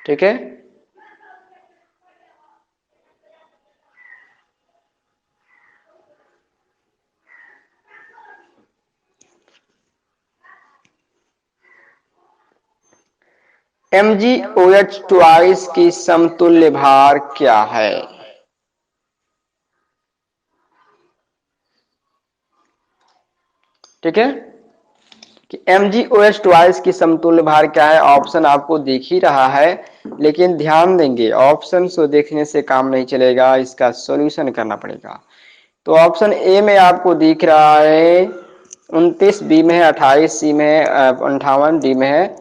ठीक है। MgOH twice की समतुल्य भार क्या है? ठीक है कि MgOH ट्वाइस की समतुल्य भार क्या है। ऑप्शन आपको दिख ही रहा है, लेकिन ध्यान देंगे ऑप्शन को देखने से काम नहीं चलेगा, इसका सॉल्यूशन करना पड़ेगा। तो ऑप्शन ए में आपको दिख रहा है 29, बी में है 28, सी में है 58, डी में है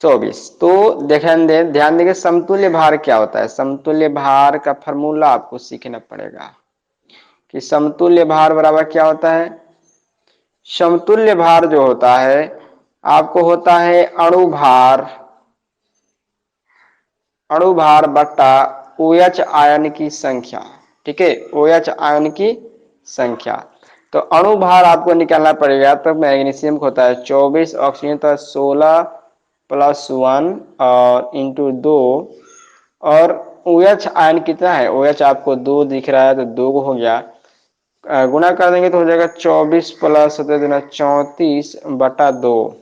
24। तो ध्यान देंगे समतुल्य भार क्या होता है। समतुल्य भार का फॉर्मूला आपको सीखना पड़ेगा कि समतुल्य भार बराबर क्या होता है। समतुल्य भार जो होता है आपको होता है अणु भार बट्टा OH आयन की संख्या। ठीक है, OH आयन की संख्या। तो अणु भार आपको निकालना पड़ेगा। तो मैग्नीशियम को होता है 24, ऑक्सीजन तो 16 + 1 और इंटू 2, और OH आयन कितना है, OH आपको 2 दिख रहा है तो 2 हो गया, गुणा कर देंगे तो हो जाएगा 24 + 17 34 बटा 2।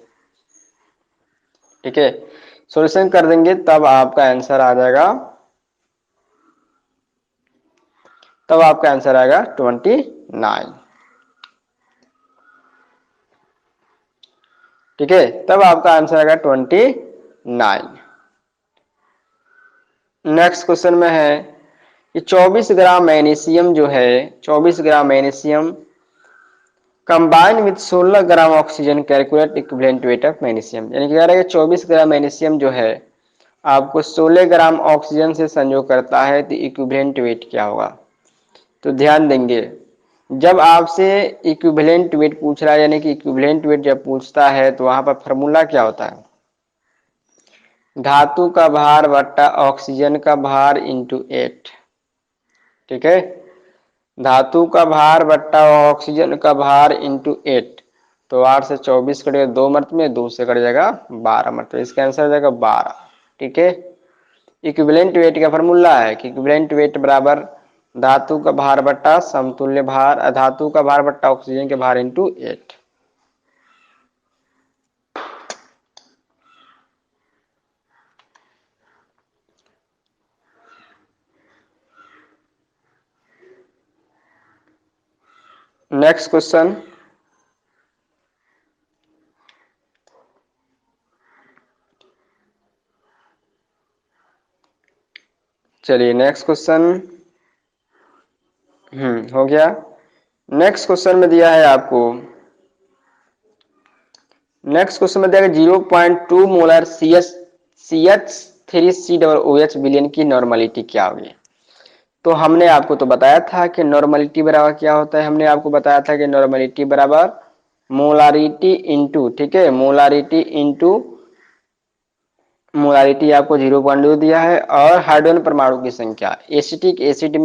ठीक है, सॉल्यूशन कर देंगे तब आपका आंसर आ जाएगा, 29। ठीक है, तब आपका आंसर आएगा 29। नेक्स्ट क्वेश्चन में है कि 24 ग्राम मैग्नीशियम जो है, 24 gram magnesium combine with 16 gram oxygen calculate equivalent weight of magnesium. यानी कि कह रहा है कि 24 ग्राम मैग्नीशियम जो है आपको 16 ग्राम ऑक्सीजन से संयोग करता है, तो इक्विवेलेंट वेट क्या होगा। तो ध्यान देंगे जब आपसे इक्विवेलेंट वेट पूछ रहा है, यानी कि इक्विवेलेंट वेट जब पूछता है तो वहां पर फॉर्मूला क्या होता है, धातु का भार बट्टा ऑक्सीजन का भार इंटू 8। ठीक है, धातु का भार बट्टा ऑक्सीजन का भार इंटू 8। तो 8 से 24 कटेगा 2 मर्त में, 2 से कट जाएगा 12 मर्त में, इसका आंसर हो जाएगा 12। ठीक है, इक्विवेलेंट वेट का फॉर्मूला है कि इक्विवेलेंट वेट बराबर धातु का भार बट्टा समतुल्य भार, धातु का भार बट्टा ऑक्सीजन के भार इंटू 8। नेक्स्ट क्वेश्चन, चलिए नेक्स्ट क्वेश्चन हो गया। नेक्स्ट क्वेश्चन में दिया है आपको, नेक्स्ट क्वेश्चन में दिया है 0.2 मोलर CH3COOH विलयन की नॉर्मलिटी क्या होगी। तो हमने आपको तो बताया था कि नॉर्मलिटी बराबर क्या होता है। हमने आपको बताया था कि नॉर्मलिटी बराबर मोलारिटी इंटू, ठीक है, मोलारिटी आपको 0.2 दिया है, और हाइड्रोजन परमाणु की संख्या। एसिटिक एसिड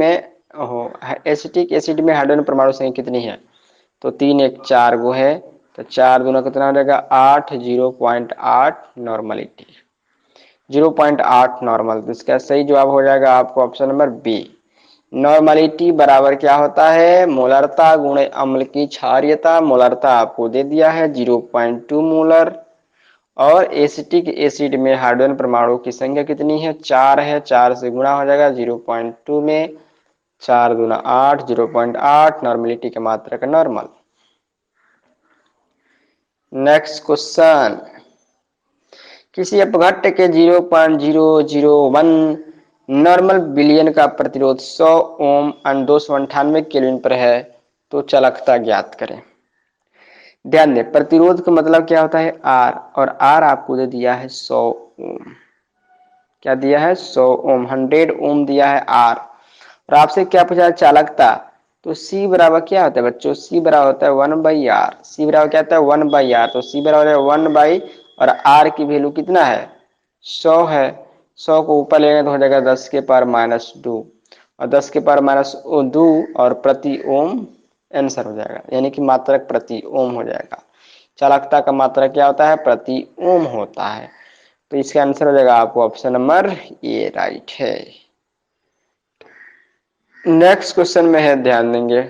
में हाइड्रोजन परमाणु संख्या कितनी है, तो 3 1 4 गो है, तो 4 दूना कितना हो जाएगा 8, 0.8 नॉर्मलिटी, 0.8 नॉर्मल। तो इसका सही जवाब हो जाएगा आपको ऑप्शन नंबर बी। नॉर्मलिटी बराबर क्या होता है, मोलरता गुणे अम्ल की क्षारीयता। मोलरता आपको दे दिया है 0.2 मोलर, और एसिटिक एसिड में हाइड्रोजन परमाणु की संख्या कितनी है, 4 है, 4 से गुणा हो जाएगा 0.2 में, 4 दूना 8, 0.8 नॉर्मलिटी की मात्रा का नॉर्मल। नेक्स्ट क्वेश्चन, किसी अपघट्ट के 0.001 नॉर्मल बिलियन का प्रतिरोध 100 ओम 298 केल्विन पर है, तो चालकता ज्ञात करें। ध्यान दें प्रतिरोध का मतलब क्या होता है आर, और आर आपको दे दिया है 100 ओम। क्या दिया है, 100 ओम, 100 ओम दिया है आर। और आपसे क्या पूछा है चालकता, तो सी बराबर क्या होता है बच्चों, सी बराबर होता है 1/r। सी बराबर क्या होता है 1/r, तो सी बराबर है 1 और आर की वैल्यू कितना है 100 है। 100 को ऊपर लेंगे तो हो जाएगा 10 के पावर -2, और 10 के पावर -2 और प्रति ओम आंसर हो जाएगा, यानी कि मात्रक प्रति ओम हो जाएगा। चालकता का मात्रक क्या होता है, प्रति ओम होता है। तो इसका आंसर हो जाएगा आपको ऑप्शन नंबर ए राइट है। नेक्स्ट क्वेश्चन में है, ध्यान देंगे।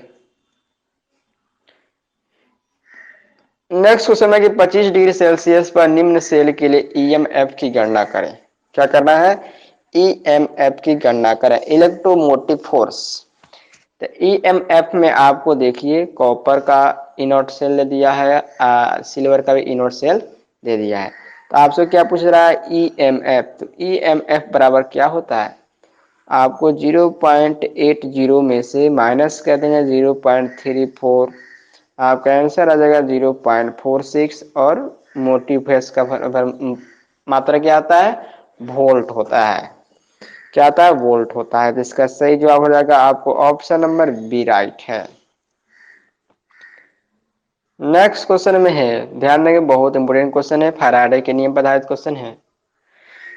नेक्स्ट क्वेश्चन है कि 25 डिग्री सेल्सियस पर निम्न सेल के लिए ईएमएफ की गणना करें। क्या करना है? ईएमएफ की गणना करें, इलेक्ट्रोमोटिव फोर्स। तो ईएमएफ में आपको देखिए कॉपर का इनोट सेल दे दिया है, सिल्वर का भी इनोट सेल दे दिया है। तो आपसे क्या पूछ रहा है? ईएमएफ। तो ईएमएफ बराबर क्या होता है? आपको 0.80 में से माइनस कर देंगे 0.34, आपका आंसर आ जाएगा 0.46। और मोटिव फेस का मात्रा क्या आता है? वोल्ट होता है। क्या आता है? वोल्ट होता है। तो इसका सही जवाब हो जाएगा आपको ऑप्शन नंबर बी राइट है। नेक्स्ट क्वेश्चन में है, ध्यान देंगे, बहुत इंपोर्टेंट क्वेश्चन है, फैराडे के नियम पर आधारित क्वेश्चन है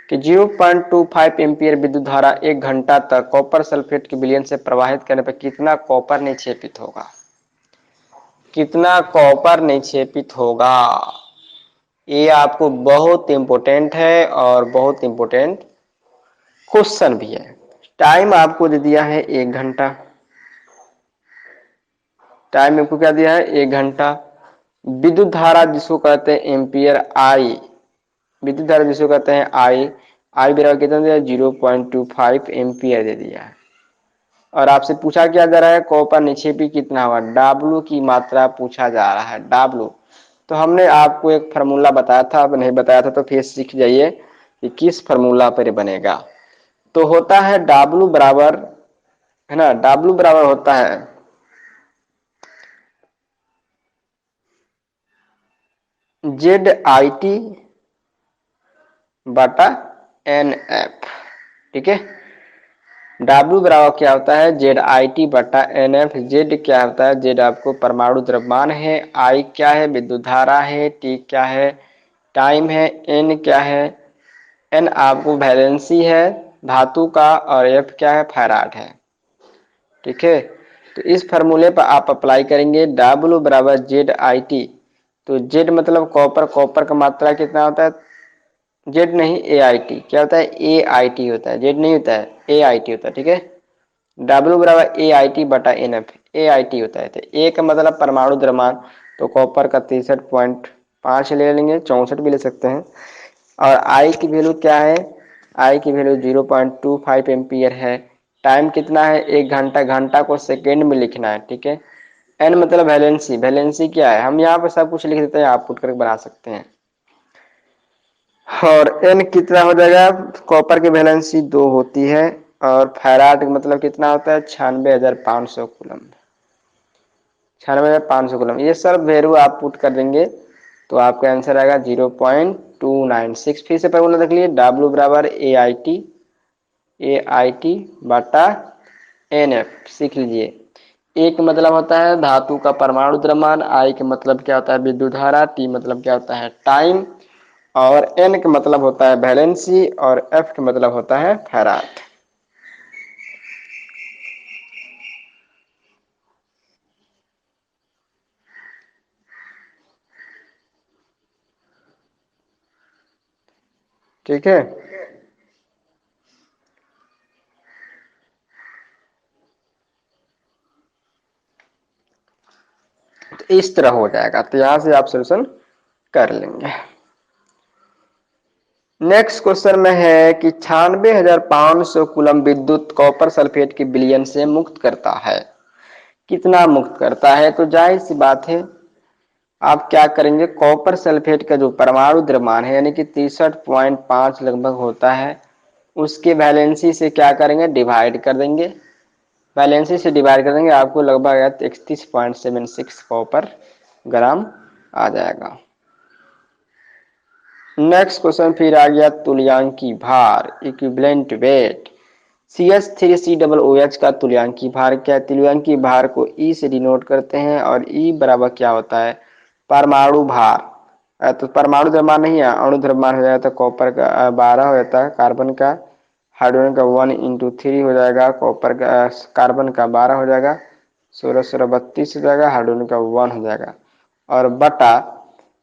कि 0.25 एम्पियर विद्युत धारा 1 घंटा तक कॉपर सल्फेट के विलयन से प्रवाहित करने पर कितना कॉपर निक्षेपित होगा? कितना कॉपर निक्षेपित होगा? ये आपको बहुत इंपोर्टेंट है और बहुत इंपोर्टेंट क्वेश्चन भी है। टाइम आपको दे दिया है 1 घंटा। टाइम आपको क्या दिया है? 1 घंटा। विद्युत धारा जिसको कहते हैं एम्पियर आई, विद्युत धारा जिसको कहते हैं आई, आई बराबर कितना दिया? 0.25 एम्पियर दे दिया है। और आपसे पूछा क्या जा रहा है? कॉपर निक्षेपी कितना होगा? डब्ल्यू की मात्रा पूछा जा रहा है, डब्ल्यू। तो हमने आपको एक फार्मूला बताया था, अब नहीं बताया था तो फिर सीख जाइए कि किस फार्मूला पर बनेगा। तो होता है डब्ल्यू बराबर, है ना, डब्ल्यू बराबर होता है ZIT बटा NF। ठीक है, डब्ल्यू बराबर क्या होता है? ZIT बटा NF। जेड क्या होता है? जेड आपको परमाणु द्रव्यमान है, आई क्या है? विद्युत धारा है, टी क्या है? टाइम है, एन क्या है? एन आपको वैलेंसी है धातु का, और एफ क्या है? फैराड है। ठीक है, तो इस फार्मूले पर आप अप्लाई करेंगे डब्ल्यू बराबर ZIT। तो जेड मतलब कॉपर, कॉपर का मात्रा कितना होता है? जेड नहीं, AIT। क्या होता है? AIT होता है, जेड नहीं होता है, AIT होता है। ठीक है, डब्ल्यू बराबर AIT बटा NF। AIT होता है। तो ए का मतलब परमाणु द्रव्यमान, तो कॉपर का 63.5 ले लेंगे, 64 भी ले सकते हैं। और आई की वैल्यू क्या है? आई की वैल्यू 0.25 एम्पियर है। टाइम कितना है? 1 घंटा। घंटा को सेकेंड में लिखना है। ठीक है, एन मतलब वैलेंसी, वैलेंसी क्या है? हम यहाँ पर सब कुछ लिख देते हैं, आप पुट करके बना सकते हैं। और एन कितना हो जाएगा? कॉपर की वैलेंसी 2 होती है, और फैराड मतलब कितना होता है? 96,500 कूलम। 96,500 कूलम। ये सब वैल्यू आप पुट कर देंगे तो आपका आंसर आएगा 0.296। फिर से फॉर्मूला देख लीजिए, डब्ल्यू बराबर AIT बटा NF। सीख लीजिए, ए का मतलब होता है धातु का परमाणु द्रव्यमान, आई का मतलब क्या होता है? विद्युत धारा, टी मतलब क्या होता है? टाइम, और एन का मतलब होता है वैलेंसी, और एफ का मतलब होता है फैराड। ठीक है, तो इस तरह हो जाएगा। तो यहां से आप सोल्यूशन कर लेंगे। नेक्स्ट क्वेश्चन में है कि 96,500 कूलम विद्युत कॉपर सल्फेट की विलयन से मुक्त करता है। कितना मुक्त करता है? तो जाहिर सी बात है, आप क्या करेंगे, कॉपर सल्फेट का जो परमाणु द्रव्यमान है यानी कि 63.5 लगभग होता है, उसके वैलेंसी से क्या करेंगे? डिवाइड कर देंगे। वैलेंसी से डिवाइड कर देंगे, आपको लगभग 31.76 कॉपर ग्राम आ जाएगा। नेक्स्ट क्वेश्चन फिर आ गया तुल्यांकी भार, इक्विवेलेंट वेट। CH3COOH का तुल्यांकी भार क्या है? तुल्यांकी भार को E से डिनोट करते हैं, और E बराबर क्या होता है? परमाणु भार। तो परमाणु द्रव्यमान नहीं है, अणु द्रव्यमान हो जाता है। कॉपर का 12 हो जाता है, कार्बन का, हाइड्रोजन का 1 × 3 हो जाएगा, कॉपर का, कार्बन का 12 हो जाएगा, 16 32 हो जाएगा, हाइड्रोजन का 1 हो जाएगा। और बटा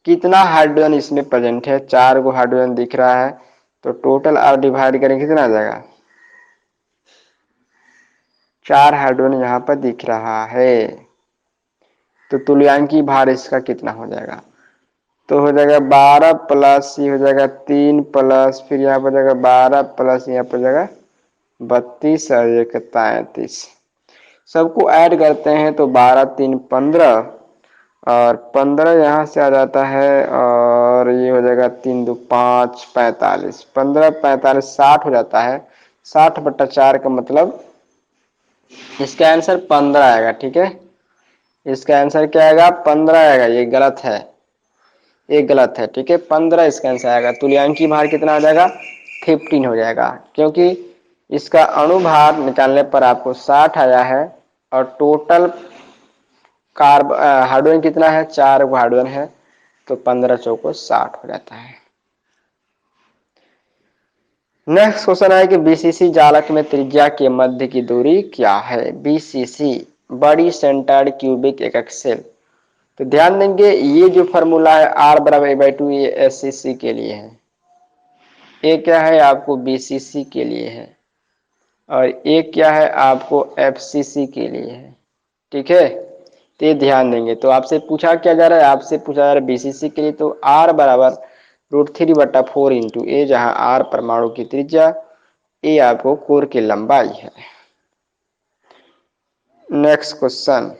कितना हाइड्रोजन इसमें प्रेजेंट है? 4 गो हाइड्रोजन दिख रहा है, तो टोटल R डिवाइड करेंगे कितना आ जाएगा, 4 हाइड्रोजन यहाँ पर दिख रहा है। तो तुल्यांकी भार इसका कितना हो जाएगा, तो हो जाएगा 12 प्लस ये हो जाएगा 3 प्लस फिर यहाँ पर जाएगा 12 प्लस यहाँ पर जाएगा 32 और 1 33। सबको ऐड करते हैं तो 12 3 15 और 15 यहाँ से आ जाता है और ये हो जाएगा 3 2 5 45, 15 45 60 हो जाता है। 60/4 का मतलब इसका आंसर 15 आएगा। ठीक है, इसका आंसर क्या आएगा, 15 आएगा। ये गलत है, ये गलत है। ठीक है, 15 इसका आंसर आएगा। तुल्यांकी भार कितना आ जाएगा, 15 हो जाएगा, क्योंकि इसका अणुभार निकालने पर आपको 60 आया है और टोटल हाइड्रोजन कितना है, 4 हाइड्रोजन है, तो 15 चौको 60 हो जाता है। नेक्स्ट क्वेश्चन है कि बीसीसी जालक में त्रिज्या के मध्य की दूरी क्या है। बीसीसी बड़ी सेंटर्ड क्यूबिक एकक सेल। तो ध्यान देंगे ये जो फॉर्मूला है R बराबर a/2 ये एससीसी के लिए है, ये क्या है आपको बीसीसी के लिए है, और ये क्या है आपको एफसीसी के लिए है। ठीक है, तो ये ध्यान देंगे। तो आपसे पूछा क्या जा रहा है, आपसे पूछा जा रहा है बीसीसी के लिए, तो R बराबर √3/4 इंटू ए, जहां R परमाणु की त्रिज्या, ए आपको कोर की लंबाई है। नेक्स्ट क्वेश्चन,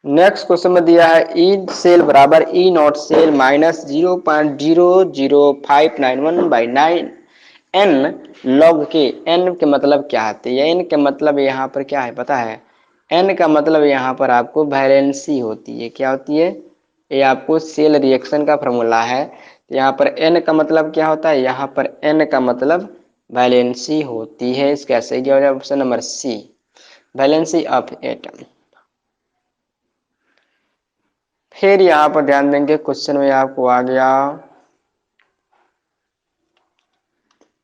नेक्स्ट क्वेश्चन में दिया है ई सेल बराबर E nought cell minus 0.00591/9 n log K. N के मतलब क्या है, एन के मतलब यहाँ पर क्या है पता है, एन का मतलब यहाँ पर आपको वैलेंसी होती है। क्या होती है, ये आपको सेल रिएक्शन का फॉर्मूला है। यहाँ पर एन का मतलब क्या होता है, यहाँ पर एन का मतलब वैलेंसी होती है। इसका सही जवाब है option number C, valency of atom. फिर यहाँ पर ध्यान देंगे क्वेश्चन में आपको आ गया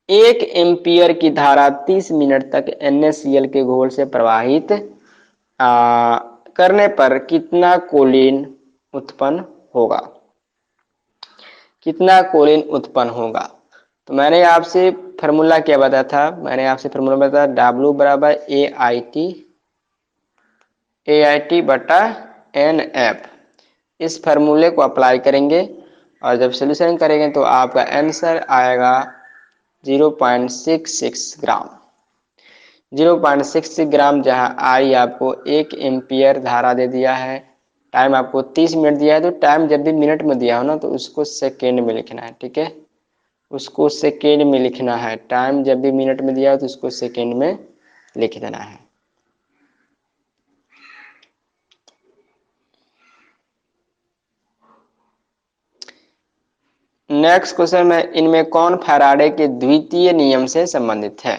1 एम्पियर की धारा 30 मिनट तक NaCl के घोल से प्रवाहित करने पर कितना कोलिन उत्पन्न होगा, कितना कोलिन उत्पन्न होगा। तो मैंने आपसे फॉर्मूला क्या बताया था, मैंने आपसे फॉर्मूला बताया W बराबर AIT बटा NF। इस फार्मूले को अप्लाई करेंगे और जब सोल्यूशन करेंगे तो आपका आंसर आएगा 0.66 ग्राम। 0.66 ग्राम, जहां आई आपको 1 एम्पियर धारा दे दिया है, टाइम आपको 30 मिनट दिया है। तो टाइम जब भी मिनट में दिया हो ना तो उसको सेकेंड में लिखना है। ठीक है, उसको सेकेंड में लिखना है। टाइम जब भी मिनट में दिया हो तो उसको सेकेंड में लिख देना है। नेक्स्ट क्वेश्चन में इनमें कौन फैराडे के द्वितीय नियम से संबंधित है।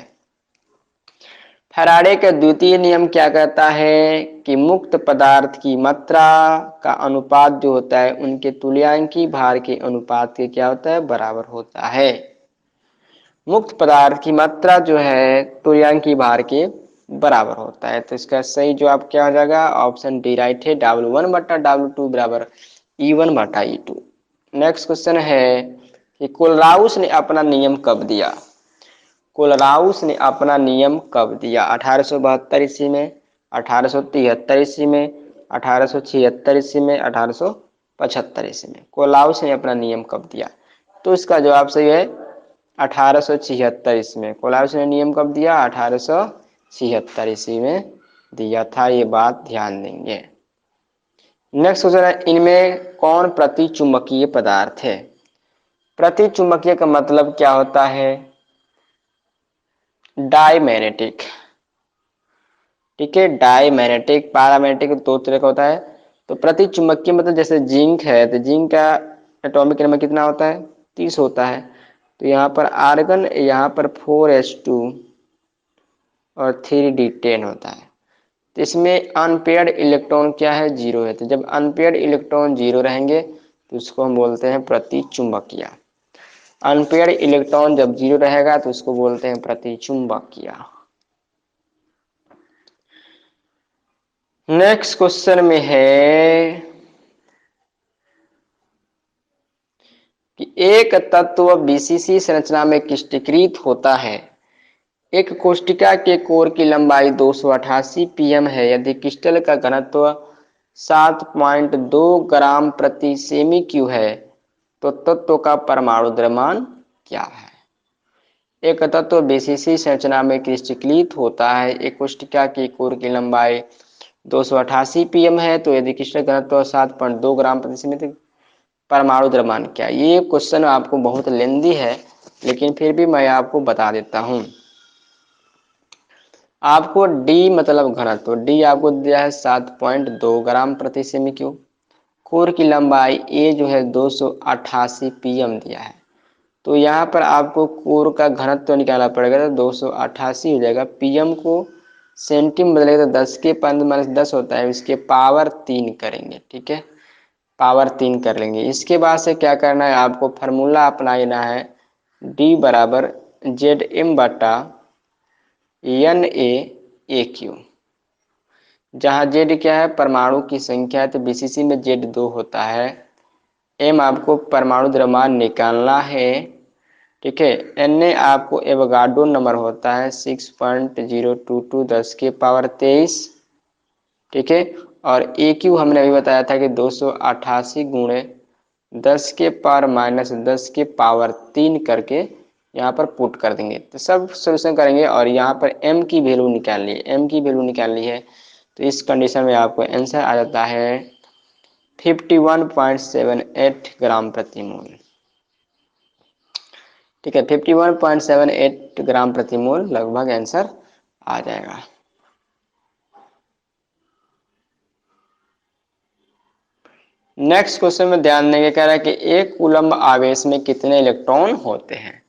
फैराडे का द्वितीय नियम क्या कहता है कि मुक्त पदार्थ की मात्रा का अनुपात जो होता है उनके तुल्यांकी भार के अनुपात के क्या होता है, बराबर होता है। मुक्त पदार्थ की मात्रा जो है तुल्यांकी भार के बराबर होता है। तो इसका सही जवाब क्या हो जाएगा, ऑप्शन डी राइट है, W1/W2 बराबर E1/E2। नेक्स्ट क्वेश्चन है कि कोलराउस ने अपना नियम कब दिया। कोलराउस ने अपना नियम कब दिया, 1872 ईस्वी में, 1873 ईस्वी में, 1876 ईस्वी में, 1875 ईस्वी में। कोलराउस ने अपना नियम कब दिया, तो इसका जवाब सही है 1876 ईस्वी में। कोलराउस ने नियम कब दिया, 1876 ईस्वी में दिया था, ये बात ध्यान देंगे। नेक्स्ट क्वेश्चन है इनमें कौन प्रतिचुंबकीय पदार्थ है। प्रतिचुंबकीय का मतलब क्या होता है, डायमैग्नेटिक। ठीक है, डायमैग्नेटिक, पैरामैग्नेटिक दो तरह का होता है। तो प्रतिचुंबकीय मतलब जैसे जिंक है, तो जिंक का एटॉमिक नंबर कितना होता है, 30 होता है। तो यहाँ पर आर्गन, यहाँ पर 4s2 और 3d10 होता है। तो इसमें अनपेयर्ड इलेक्ट्रॉन क्या है, 0 है। तो जब अनपेयर्ड इलेक्ट्रॉन 0 रहेंगे तो उसको हम बोलते हैं प्रतिचुंबकीय। अनपेयर्ड इलेक्ट्रॉन जब 0 रहेगा तो उसको बोलते हैं प्रतिचुंबकीय। नेक्स्ट क्वेश्चन में है कि एक तत्व बीसीसी संरचना में क्रिस्टलीकृत होता है। एक कोशिका के कोर की लंबाई 288 पीएम है। यदि क्रिस्टल का घनत्व 7.2 ग्राम प्रति सेमी क्यू है तो तत्व का परमाणु द्रव्यमान क्या है? एक तत्व बीसीसी संरचना में क्रिस्टलीकृत होता है। एक कोशिका की कोर की लंबाई 288 पीएम है, तो यदि क्रिस्टल घनत्व 7.2 ग्राम प्रति सेमी, परमाणु द्रव्यमान क्या? ये क्वेश्चन आपको बहुत लेंदी है, लेकिन फिर भी मैं आपको बता देता हूं। आपको डी मतलब घनत्व, डी आपको दिया है 7.2 ग्राम प्रति सेमी क्यूब। कोर की लंबाई ए जो है 288 पीएम दिया है, तो यहाँ पर आपको कोर का घनत्व निकालना पड़ेगा। तो 288 हो जाएगा, पीएम को सेंटीम बदलेगा तो 10 के -10 होता है, इसके पावर 3 करेंगे। ठीक है, पावर 3 कर लेंगे। इसके बाद से क्या करना है, आपको फार्मूला अपनाना है, डी बराबर जेड एम बटा एन ए क्यू, जहाँ जेड क्या है, परमाणु की संख्या है, तो बीसीसी में जेड 2 होता है। एम आपको परमाणु द्रव्यमान निकालना है। ठीक है, एन ए आपको एवोगाड्रो नंबर होता है 6.022 10 के पावर 23। ठीक है, और ए क्यू हमने अभी बताया था कि 288 गुणे 10 के पावर -10 के पावर 3 करके यहाँ पर पुट कर देंगे। तो सब सोल्यूशन करेंगे और यहाँ पर m की वैल्यू निकालनी है। m की वैल्यू निकालनी है तो इस कंडीशन में आपको आंसर आ जाता है 51.78 ग्राम प्रति मोल। ठीक है, 51.78 ग्राम प्रति मोल लगभग आंसर आ जाएगा। नेक्स्ट क्वेश्चन में ध्यान देंगे, कह रहा है कि एक कूलम्ब आवेश में कितने इलेक्ट्रॉन होते हैं?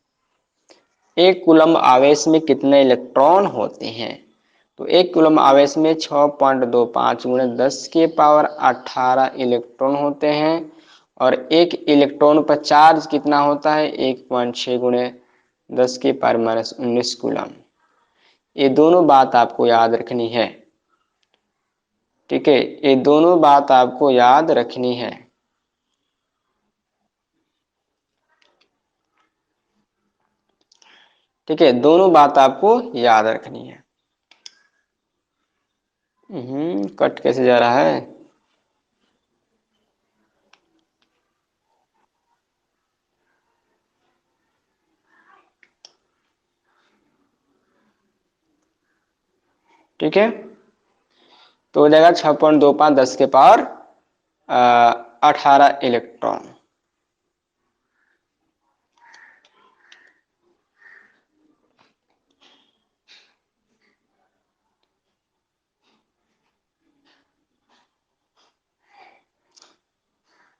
एक कूलम्ब आवेश में कितने इलेक्ट्रॉन होते हैं? तो एक कूलम्ब आवेश में 6.25 गुणे 10 के पावर 18 इलेक्ट्रॉन होते हैं, और एक इलेक्ट्रॉन पर चार्ज कितना होता है? 1.6 गुणे 10 के पावर -19 कूलम्ब। ये दोनों बात आपको याद रखनी है। ठीक है, ये दोनों बात आपको याद रखनी है। ठीक है, दोनों बात आपको याद रखनी है। कट कैसे जा रहा है? ठीक है, तो हो जाएगा 6.25 10 के पावर 18 इलेक्ट्रॉन।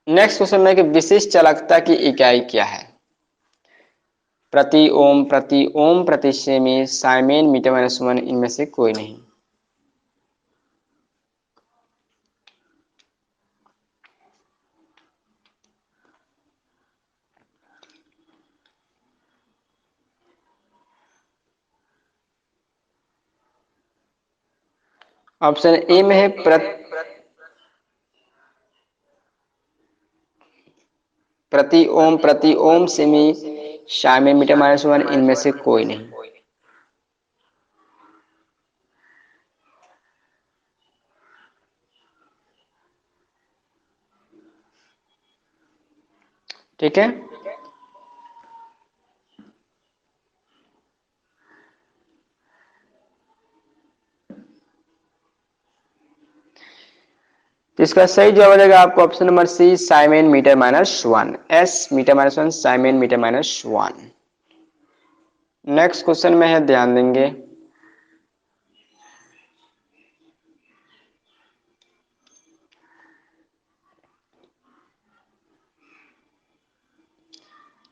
नेक्स्ट क्वेश्चन में कि विशिष्ट चालकता की इकाई क्या है? प्रति ओम, प्रति ओम, प्रति सेमी, साइमेन, मीटर -1, इनमें से कोई नहीं। ऑप्शन ए में है प्रति ओम, प्रति ओम, सेमी, साइमेन, मीटर -1, इनमें से कोई नहीं। ठीक है, तो इसका सही जवाब हो जाएगा आपको option number C, siemens, metre -1। S metre -1, siemens, metre -1। Next question में है, ध्यान देंगे।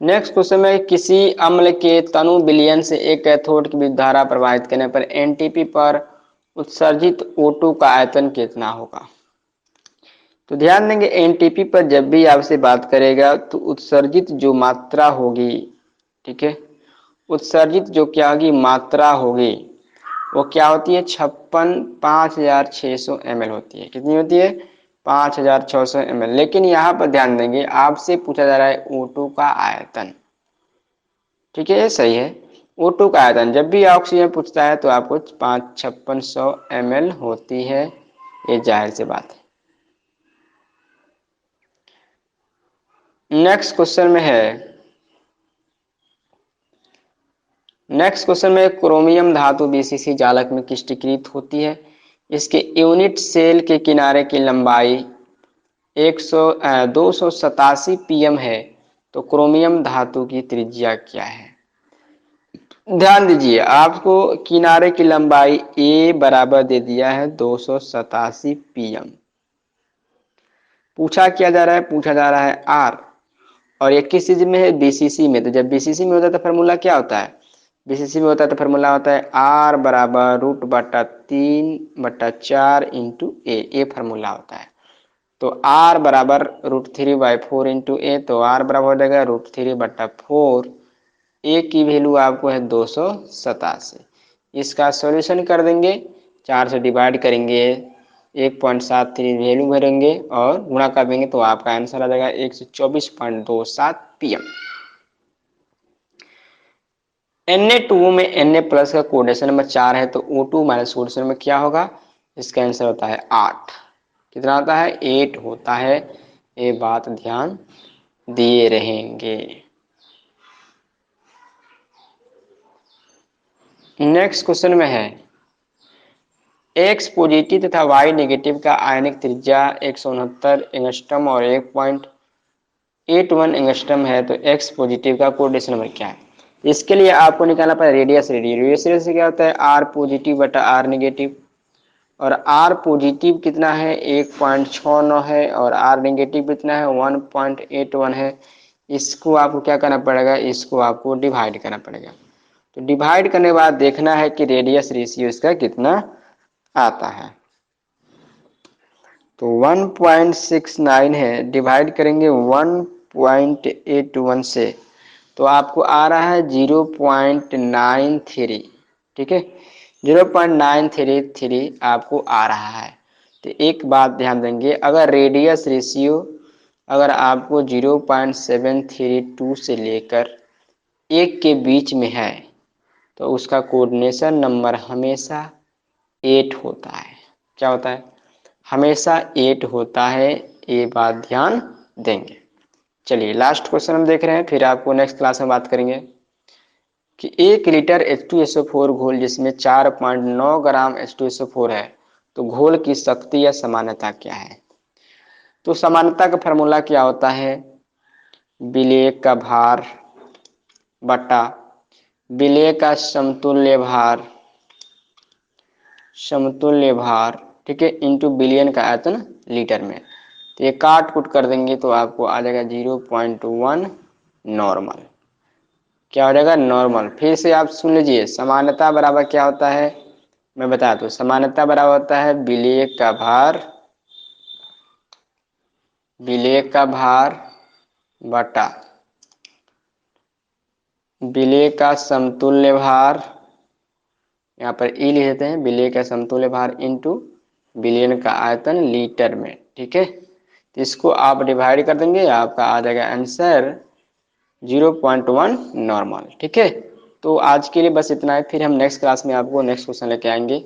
नेक्स्ट क्वेश्चन में किसी अम्ल के तनु विलयन से एक कैथोड की विद्युत धारा प्रवाहित करने पर एनटीपी पर उत्सर्जित O2 का आयतन कितना होगा? तो ध्यान देंगे, एनटीपी पर जब भी आपसे बात करेगा तो उत्सर्जित जो मात्रा होगी, ठीक है, उत्सर्जित जो क्या होगी मात्रा होगी, वो क्या होती है? 56,5600 ml होती है। कितनी होती है? 5600 ml। लेकिन यहाँ पर ध्यान देंगे, आपसे पूछा जा रहा है O2 का आयतन। ठीक है, ये सही है। O2 का आयतन जब भी ऑक्सीजन पूछता है तो आपको 5600 ml होती है, ये जाहिर सी बात है। नेक्स्ट क्वेश्चन में क्रोमियम धातु BCC जालक में क्रिस्टलीकृत होती है। इसके यूनिट सेल के किनारे की लंबाई 287 pm है, तो क्रोमियम धातु की त्रिज्या क्या है? ध्यान दीजिए, आपको किनारे की लंबाई A बराबर दे दिया है 287 pm। पूछा क्या जा रहा है? पूछा जा रहा है R, और ये किस चीज में है? BCC में। तो जब BCC में होता है तो फार्मूला क्या होता है? BCC में होता है तो फार्मूला होता है R बराबर √3/4 इंटू ए फार्मूला होता है। तो R बराबर √3/4 इंटू ए, तो R बराबर हो जाएगा √3/4। ए की वैल्यू आपको है 287। इसका सॉल्यूशन कर देंगे, 4 से डिवाइड करेंगे, 1.73 वैल्यू भरेंगे और गुणा कर देंगे, तो आपका आंसर आ जाएगा 124.27 pm। Na2 में Na प्लस का कोऑर्डिनेशन नंबर 4 है, तो O2 माइनस कोऑर्डिनेशन नंबर क्या होगा? इसका आंसर होता है 8। कितना होता है? 8 होता है। ये बात ध्यान दिए रहेंगे। नेक्स्ट क्वेश्चन में है X पॉजिटिव तथा Y नेगेटिव का आयनिक त्रिज्या 169 एंगस्ट्रॉम और 1.81 एंगस्ट्रॉम है, तो X पॉजिटिव का कोऑर्डिनेशन नंबर क्या है? इसके लिए आपको निकालना पड़ेगा रेडियस। रेडियस क्या होता है? R पॉजिटिव बटा R नेगेटिव, और R पॉजिटिव कितना है? 1.69 है, और R नेगेटिव कितना है? 1.81 है। इसको आपको क्या करना पड़ेगा? इसको आपको डिवाइड करना पड़ेगा। तो डिवाइड करने के बाद देखना है कि रेडियस रेशियो इसका कितना आता है। तो 1.69 है, डिवाइड करेंगे 1.81 से, तो आपको आ रहा है 0.93। ठीक है, 0.933 आपको आ रहा है। तो एक बात ध्यान देंगे, अगर रेडियस रेशियो अगर आपको 0.732 से लेकर 1 के बीच में है, तो उसका कोऑर्डिनेशन नंबर हमेशा 8 होता है। क्या होता है? हमेशा 8 होता है। ये बात ध्यान देंगे। चलिए लास्ट क्वेश्चन हम देख रहे हैं, फिर आपको नेक्स्ट क्लास में बात करेंगे कि 1 लीटर H2SO4 घोल जिसमें 4.9 ग्राम H2SO4 है, तो घोल की शक्ति या समानता क्या है? तो समानता का फॉर्मूला क्या होता है? विलेय का भार बटा विलेय का समतुल्य भार, ठीक है, इंटू बिलियन का आयतन लीटर में। तो ये काट कुट कर देंगे तो आपको आ जाएगा 0.1 नॉर्मल। क्या हो जाएगा? नॉर्मल। फिर से आप सुन लीजिए, समानता बराबर क्या होता है? मैं बता दूं, समानता बराबर होता है विलेय का भार बटा विलेय का समतुल्य भार, यहाँ पर ई लिख देते हैं, विलेय का समतुल्य भार इंटू बिलियन का आयतन लीटर में। ठीक है, तो इसको आप डिवाइड कर देंगे, आपका आ जाएगा आंसर 0.1 नॉर्मल। ठीक है, तो आज के लिए बस इतना है, फिर हम नेक्स्ट क्लास में आपको नेक्स्ट क्वेश्चन लेके आएंगे।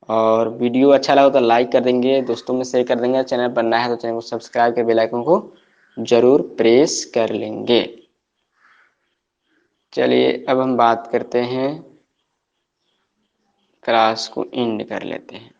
और वीडियो अच्छा लगा तो लाइक कर देंगे, दोस्तों में शेयर कर देंगे, चैनल पर नया है तो चैनल को सब्सक्राइब कर बेल आइकन को जरूर प्रेस कर लेंगे। चलिए अब हम बात करते हैं, क्लास को एंड कर लेते हैं।